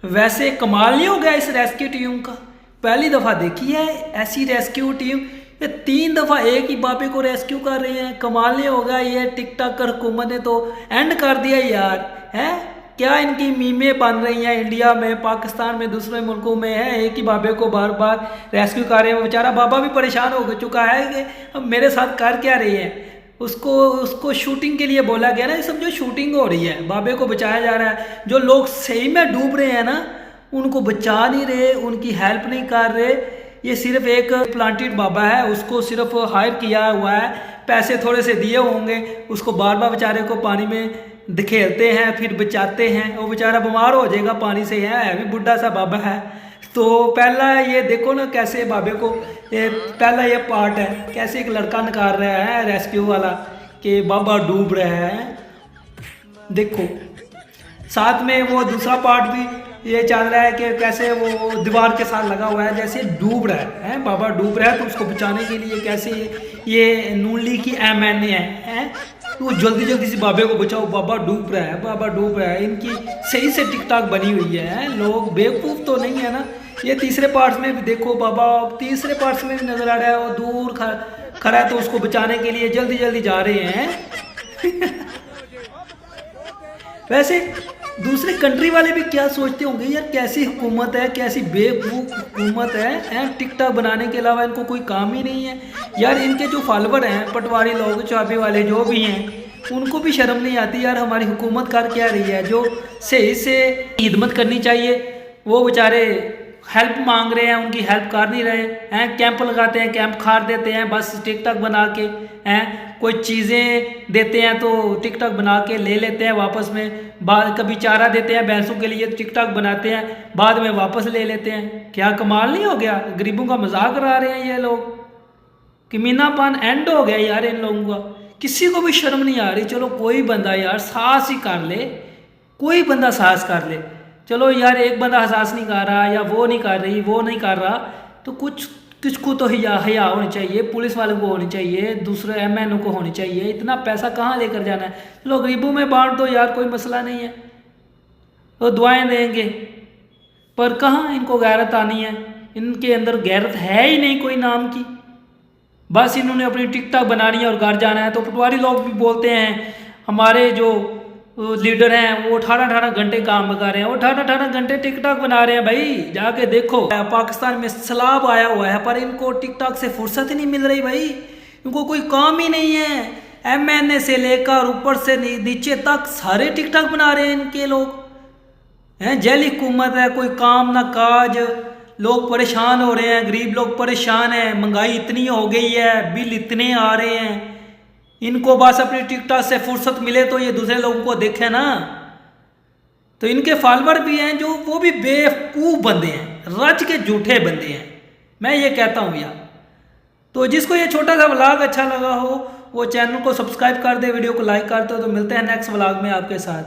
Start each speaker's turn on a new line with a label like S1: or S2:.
S1: वैसे कमाल नहीं हो गया इस रेस्क्यू टीम का। पहली दफ़ा देखी है ऐसी रेस्क्यू टीम। ये 3 दफ़ा एक ही बाबे को रेस्क्यू कर रहे हैं। कमाल नहीं होगा। ये टिकटॉक कर हुकूमत ने तो एंड कर दिया यार। है क्या इनकी मीमें बन रही हैं इंडिया में, पाकिस्तान में, दूसरे मुल्कों में। है एक ही बाबे को बार बार रेस्क्यू कर रहे हैं। बेचारा बाबा भी परेशान हो चुका है कि अब मेरे साथ कर क्या रही है। उसको उसको शूटिंग के लिए बोला गया ना, ये समझो शूटिंग हो रही है, बाबे को बचाया जा रहा है। जो लोग सही में डूब रहे हैं ना, उनको बचा नहीं रहे, उनकी हेल्प नहीं कर रहे। ये सिर्फ एक प्लांटेड बाबा है, उसको सिर्फ हायर किया हुआ है, पैसे थोड़े से दिए होंगे, उसको बार बार बेचारे को पानी में धकेलते हैं, फिर बचाते हैं। वो बेचारा बीमार हो जाएगा पानी से, है भी बुढ़ा सा बाबा है। तो पहला ये देखो ना कैसे बाबे को, पहला ये पार्ट है कैसे एक लड़का निकाल रहा है रेस्क्यू वाला कि बाबा डूब रहा है। देखो साथ में वो दूसरा पार्ट भी ये चल रहा है कि कैसे वो दीवार के साथ लगा हुआ है, जैसे डूब रहा है बाबा डूब रहा है। तो उसको बचाने के लिए कैसे ये नून लीग की MNA है, तो जल्दी जल्दी से बाबे को बचाओ, बाबा डूब रहा है, बाबा डूब रहा है। इनकी सही से टिकटॉक बनी हुई है, लोग बेवकूफ़ तो नहीं है ना। ये तीसरे पार्ट्स में भी देखो बाबा, तीसरे पार्ट्स में भी नजर आ रहा है वो दूर खड़ा है, तो उसको बचाने के लिए जल्दी जल्दी जा रहे हैं। वैसे दूसरे कंट्री वाले भी क्या सोचते होंगे यार, कैसी हुकूमत है, कैसी बेवकूफ़ हुकूमत है। टिकटॉक बनाने के अलावा इनको कोई काम ही नहीं है यार। इनके जो फॉलोवर हैं, पटवारी लोग, चाबी वाले जो भी हैं, उनको भी शर्म नहीं आती यार हमारी हुकूमत कर क्या रही है। जो सही से खिदमत करनी चाहिए वो बेचारे हेल्प मांग रहे हैं, उनकी हेल्प कर नहीं रहे हैं। कैंप लगाते हैं, कैंप खार देते हैं बस टिकटॉक बना के हैं। कोई चीज़ें देते हैं तो टिकटॉक बना के ले लेते हैं वापस में। बाद कभी चारा देते हैं भैंसों के लिए, टिकटॉक बनाते हैं, बाद में वापस ले लेते हैं। क्या कमाल नहीं हो गया, गरीबों का मजाक करा रहे हैं ये लोग। कमीनापन एंड हो गया यार इन लोगों का, किसी को भी शर्म नहीं आ रही। चलो कोई बंदा यार साहस ही कर ले, कोई बंदा साहस कर ले। चलो यार एक बंदा साहस नहीं कर रहा, या वो नहीं कर रही, वो नहीं कर रहा, तो कुछ को तो हया होनी चाहिए, पुलिस वालों को होनी चाहिए, दूसरे MNO को होनी चाहिए। इतना पैसा कहाँ लेकर जाना है। चलो गरीबों में बांट दो यार, कोई मसला नहीं है, तो दुआएं देंगे। पर कहाँ इनको गैरत आनी है, इनके अंदर गैरत है ही नहीं कोई नाम की। बस इन्होंने अपनी टिकटॉक बनानी है और घर जाना है। तो पटवारी लोग भी बोलते हैं हमारे जो लीडर हैं वो 18-18 घंटे काम कर रहे हैं, वो 18-18 घंटे टिकटॉक बना रहे हैं। भाई जाके देखो, पाकिस्तान में सैलाब आया हुआ है पर इनको टिकटॉक से फुर्सत ही नहीं मिल रही भाई। इनको कोई काम ही नहीं है। MNA से लेकर ऊपर से नीचे तक सारे टिकटॉक बना रहे हैं इनके लोग हैं। जेल हुकूमत है, कोई काम ना काज, लोग परेशान हो रहे हैं, गरीब लोग परेशान हैं, महंगाई इतनी हो गई है, बिल इतने आ रहे हैं। इनको बस अपनी टिकटॉक से फुर्सत मिले तो ये दूसरे लोगों को देखे ना। तो इनके फॉलोअर भी हैं जो वो भी बेवकूफ़ बंदे हैं, रच के झूठे बंदे हैं, मैं ये कहता हूँ यार। तो जिसको ये छोटा सा व्लॉग अच्छा लगा हो वो चैनल को सब्सक्राइब कर दे, वीडियो को लाइक कर दो। तो मिलते हैं नेक्स्ट व्लॉग में आपके साथ।